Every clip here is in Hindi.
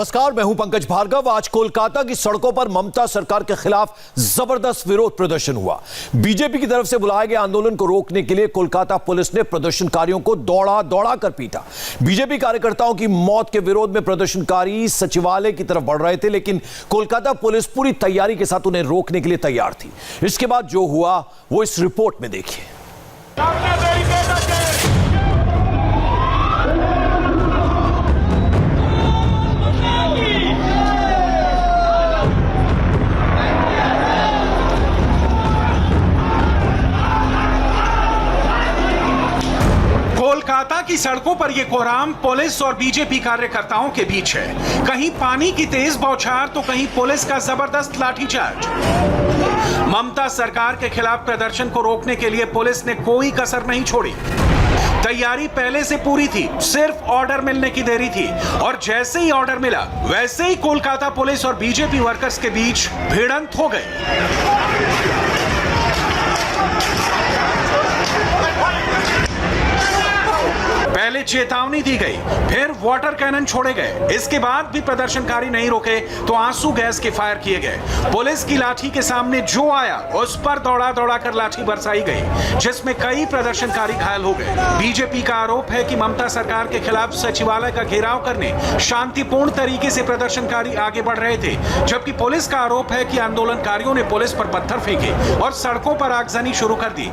नमस्कार, मैं हूं पंकज भार्गव। आज कोलकाता की सड़कों पर ममता सरकार के खिलाफ जबरदस्त विरोध प्रदर्शन हुआ। बीजेपी की तरफ से बुलाए गए आंदोलन को रोकने के लिए कोलकाता पुलिस ने प्रदर्शनकारियों को दौड़ा कर पीटा। बीजेपी कार्यकर्ताओं की मौत के विरोध में प्रदर्शनकारी सचिवालय की तरफ बढ़ रहे थे, लेकिन कोलकाता पुलिस पूरी तैयारी के साथ उन्हें रोकने के लिए तैयार थी। इसके बाद जो हुआ वो इस रिपोर्ट में देखिए। कोलकाता की सड़कों पर यह कोहराम पुलिस और बीजेपी कार्यकर्ताओं के बीच है। कहीं पानी की तेज बौछार तो कहीं पुलिस का जबरदस्त लाठीचार्ज। ममता सरकार के खिलाफ प्रदर्शन को रोकने के लिए पुलिस ने कोई कसर नहीं छोड़ी। तैयारी पहले से पूरी थी, सिर्फ ऑर्डर मिलने की देरी थी। और जैसे ही ऑर्डर मिला वैसे ही कोलकाता पुलिस और बीजेपी वर्कर्स के बीच भिड़ंत हो गई। पहले चेतावनी दी गई, फिर वाटर कैनन छोड़े गए। इसके बाद भी प्रदर्शनकारी नहीं रुके तो आंसू गैस के फायर किए गए। पुलिस की लाठी के सामने जो आया उस पर दौड़ा कर लाठी बरसाई गई, जिसमें कई प्रदर्शनकारी घायल हो गए। बीजेपी का आरोप है कि ममता सरकार के खिलाफ सचिवालय का घेराव करने शांतिपूर्ण तरीके से प्रदर्शनकारी आगे बढ़ रहे थे, जबकि पुलिस का आरोप है कि आंदोलनकारियों ने पुलिस पर पत्थर फेंके और सड़कों पर आगजनी शुरू कर दी।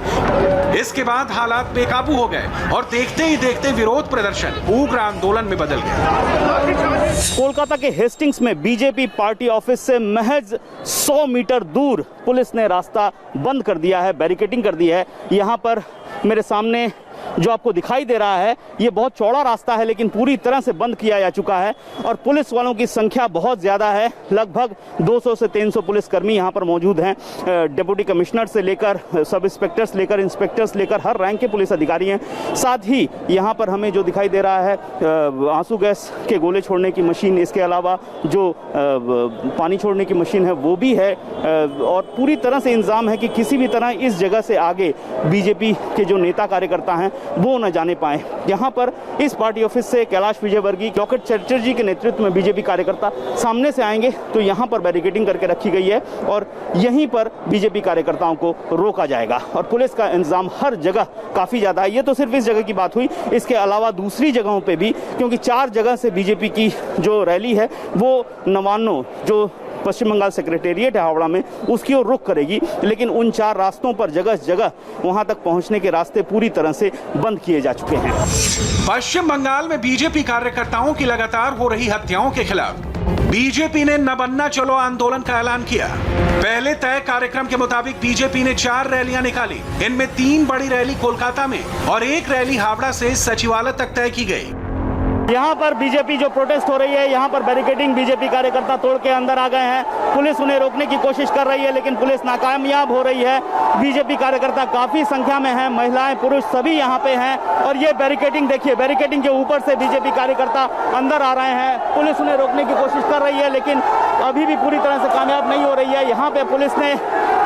इसके बाद हालात बेकाबू हो गए और देखते ही देखते विरोध प्रदर्शन उग्र आंदोलन में बदल गया। कोलकाता के हेस्टिंग्स में बीजेपी पार्टी ऑफिस से महज 100 मीटर दूर पुलिस ने रास्ता बंद कर दिया है, बैरिकेडिंग कर दी है। यहाँ पर मेरे सामने जो आपको दिखाई दे रहा है ये बहुत चौड़ा रास्ता है, लेकिन पूरी तरह से बंद किया जा चुका है और पुलिस वालों की संख्या बहुत ज़्यादा है। लगभग 200 से 300 पुलिसकर्मी यहाँ पर मौजूद हैं। डिप्टी कमिश्नर से लेकर सब इंस्पेक्टर्स लेकर इंस्पेक्टर्स लेकर हर रैंक के पुलिस अधिकारी हैं। साथ ही यहाँ पर हमें जो दिखाई दे रहा है आंसू गैस के गोले छोड़ने की मशीन, इसके अलावा जो पानी छोड़ने की मशीन है वो भी है। और पूरी तरह से इंतजाम है कि किसी भी तरह इस जगह से आगे बीजेपी के जो नेता कार्यकर्ता हैं वो न जाने पाए। यहाँ पर इस पार्टी ऑफिस से कैलाश विजयवर्गीय, लॉकेट चटर्जी के नेतृत्व में बीजेपी कार्यकर्ता सामने से आएंगे तो यहाँ पर बैरिकेडिंग करके रखी गई है और यहीं पर बीजेपी कार्यकर्ताओं को रोका जाएगा। और पुलिस का इंतजाम हर जगह काफ़ी ज़्यादा है। ये तो सिर्फ इस जगह की बात हुई, इसके अलावा दूसरी जगहों पर भी, क्योंकि 4 जगह से बीजेपी की जो रैली है वो नवान्नो जो पश्चिम बंगाल सेक्रेटेरिएट है हावड़ा में उसकी ओर रुख करेगी, लेकिन उन 4 रास्तों पर जगह जगह वहां तक पहुंचने के रास्ते पूरी तरह से बंद किए जा चुके हैं। पश्चिम बंगाल में बीजेपी कार्यकर्ताओं की लगातार हो रही हत्याओं के खिलाफ बीजेपी ने न बनना चलो आंदोलन का ऐलान किया। पहले तय कार्यक्रम के मुताबिक बीजेपी ने 4 रैलियां निकाली। इनमें 3 बड़ी रैली कोलकाता में और 1 रैली हावड़ा से सचिवालय तक तय की गई। यहाँ पर बीजेपी जो प्रोटेस्ट हो रही है, यहाँ पर बैरिकेडिंग बीजेपी कार्यकर्ता तोड़ के अंदर आ गए हैं। पुलिस उन्हें रोकने की कोशिश कर रही है, लेकिन पुलिस नाकामयाब हो रही है। बीजेपी कार्यकर्ता काफी संख्या में हैं, महिलाएं पुरुष सभी यहाँ पे हैं। और ये बैरिकेडिंग देखिए, बैरिकेडिंग के ऊपर से बीजेपी कार्यकर्ता अंदर आ रहे हैं। पुलिस उन्हें रोकने की कोशिश कर रही है, लेकिन अभी भी पूरी तरह से कामयाब नहीं हो रही है। यहाँ पे पुलिस ने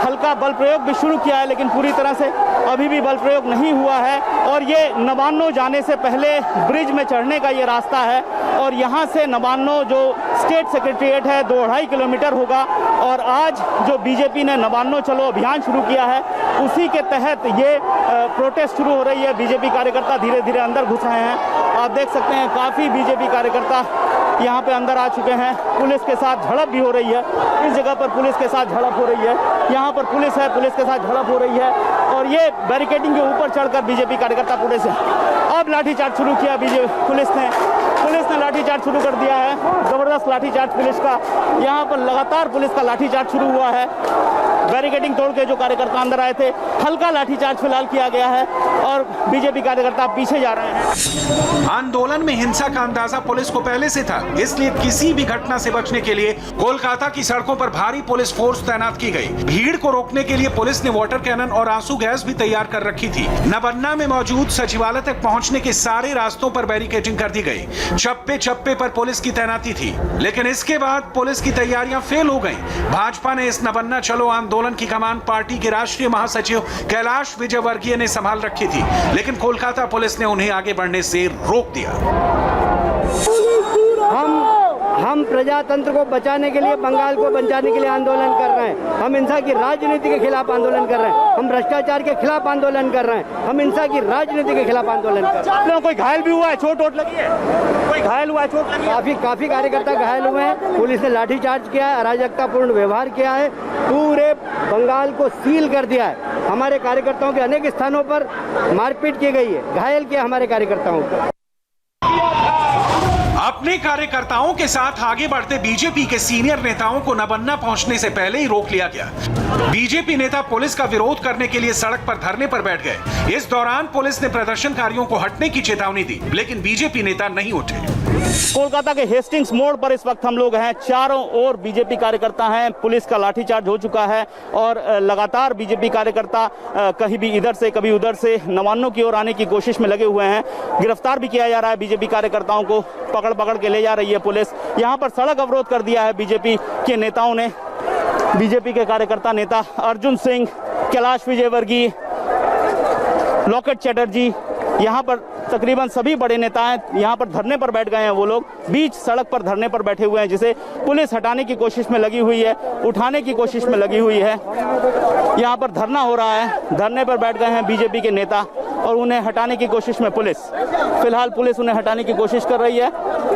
हल्का बल प्रयोग भी शुरू किया है, लेकिन पूरी तरह से अभी भी बल प्रयोग नहीं हुआ है। और ये नवान्नो जाने से पहले ब्रिज में चढ़ने का ये रास्ता है और यहाँ से नवान्नो जो स्टेट सेक्रेटेरिएट है 2-2.5 किलोमीटर होगा। और आज जो बीजेपी ने नवान्नो चलो अभियान शुरू किया है उसी के तहत ये प्रोटेस्ट शुरू हो रही है। बीजेपी कार्यकर्ता धीरे धीरे अंदर घुस रहे हैं। आप देख सकते हैं काफ़ी बीजेपी कार्यकर्ता यहाँ पे अंदर आ चुके हैं। पुलिस के साथ झड़प भी हो रही है। इस जगह पर पुलिस के साथ झड़प हो रही है। यहाँ पर पुलिस है, पुलिस के साथ झड़प हो रही है। और ये बैरिकेडिंग के ऊपर चढ़कर बीजेपी कार्यकर्ता पुलिस है। अब लाठीचार्ज शुरू किया पुलिस ने लाठीचार्ज शुरू कर दिया है। जबरदस्त लाठीचार्ज पुलिस का, यहाँ पर लगातार पुलिस का लाठीचार्ज शुरू हुआ है। बैरिकेडिंग तोड़ के जो कार्यकर्ता अंदर आए थे, हल्का लाठीचार्ज फिलहाल किया गया है और बीजेपी कार्यकर्ता पीछे जा रहे हैं। आंदोलन में हिंसा का अंदाजा पुलिस को पहले से था, इसलिए किसी भी घटना से बचने के लिए कोलकाता की सड़कों पर भारी पुलिस फोर्स तैनात की गई। भीड़ को रोकने के लिए पुलिस ने वाटर कैनन और आंसू गैस भी तैयार कर रखी थी। नवन्ना में मौजूद सचिवालय तक पहुंचने के सारे रास्तों पर बैरिकेडिंग कर दी गई। चप्पे चप्पे पर पुलिस की तैनाती थी, लेकिन इसके बाद पुलिस की तैयारियां फेल हो गईं। भाजपा ने इस नवन्ना चलो आंदोलन की कमान पार्टी के राष्ट्रीय महासचिव कैलाश विजयवर्गीय ने संभाल रखी थी, लेकिन कोलकाता पुलिस ने उन्हें आगे बढ़ने से रोक दिया। हम प्रजातंत्र को बचाने के लिए, बंगाल को बचाने के लिए आंदोलन कर रहे हैं। हम हिंसा की राजनीति के खिलाफ आंदोलन कर रहे हैं। हम भ्रष्टाचार के खिलाफ आंदोलन कर रहे हैं। हम हिंसा की राजनीति के खिलाफ आंदोलन कर रहे हैं। आप लोगों को कोई घायल भी हुआ है, चोट वोट लगी है? कोई घायल हुआ है, चोट लगी है? काफी कार्यकर्ता घायल हुए हैं। पुलिस ने लाठीचार्ज किया है, अराजकतापूर्ण व्यवहार किया है, पूरे बंगाल को सील कर दिया है। हमारे कार्यकर्ताओं के अनेक स्थानों पर मारपीट की गई है, घायल किया हमारे कार्यकर्ताओं को। अपने कार्यकर्ताओं के साथ आगे बढ़ते बीजेपी के सीनियर नेताओं को नबन्ना पहुंचने से पहले ही रोक लिया गया। बीजेपी नेता पुलिस का विरोध करने के लिए सड़क पर धरने पर बैठ गए। इस दौरान पुलिस ने प्रदर्शनकारियों को हटने की चेतावनी दी, लेकिन बीजेपी नेता नहीं उठे। कोलकाता के हेस्टिंग्स मोड़ पर इस वक्त हम लोग हैं। चारों ओर बीजेपी कार्यकर्ता हैं। पुलिस का लाठीचार्ज हो चुका है और लगातार बीजेपी कार्यकर्ता कहीं भी इधर से कभी उधर से नवान्नों की ओर आने की कोशिश में लगे हुए हैं। गिरफ्तार भी किया जा रहा है बीजेपी कार्यकर्ताओं को, पकड़ के ले जा रही है पुलिस। यहाँ पर सड़क अवरोध कर दिया है बीजेपी के नेताओं ने। बीजेपी के कार्यकर्ता नेता अर्जुन सिंह, कैलाश विजयवर्गीय, लॉकेट चैटर्जी, यहाँ पर तकरीबन सभी बड़े नेता हैं। यहाँ पर धरने पर बैठ गए हैं। वो लोग बीच सड़क पर धरने पर बैठे हुए हैं, जिसे पुलिस हटाने की कोशिश में लगी हुई है, उठाने की कोशिश में लगी हुई है। यहाँ पर धरना हो रहा है, धरने पर बैठ गए हैं बीजेपी के नेता और उन्हें हटाने की कोशिश में पुलिस, फिलहाल पुलिस उन्हें हटाने की कोशिश कर रही है।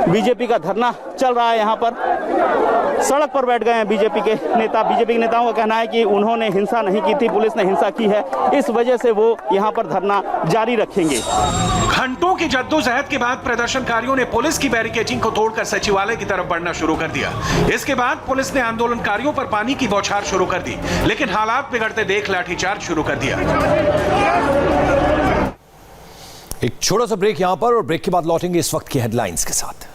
बीजेपी का धरना चल रहा है। यहाँ पर सड़क पर बैठ गए हैं बीजेपी के नेता। बीजेपी के नेताओं का कहना है कि उन्होंने हिंसा नहीं की थी, पुलिस ने हिंसा की है, इस वजह से वो यहाँ पर धरना जारी रखेंगे। घंटों की जद्दोजहद के बाद प्रदर्शनकारियों ने पुलिस की बैरिकेडिंग को तोड़कर सचिवालय की तरफ बढ़ना शुरू कर दिया। इसके बाद पुलिस ने आंदोलनकारियों पर पानी की बौछार शुरू कर दी, लेकिन हालात बिगड़ते देख लाठीचार्ज शुरू कर दिया। एक छोटा सा ब्रेक यहां पर, और ब्रेक के बाद लौटेंगे इस वक्त की हेडलाइंस के साथ।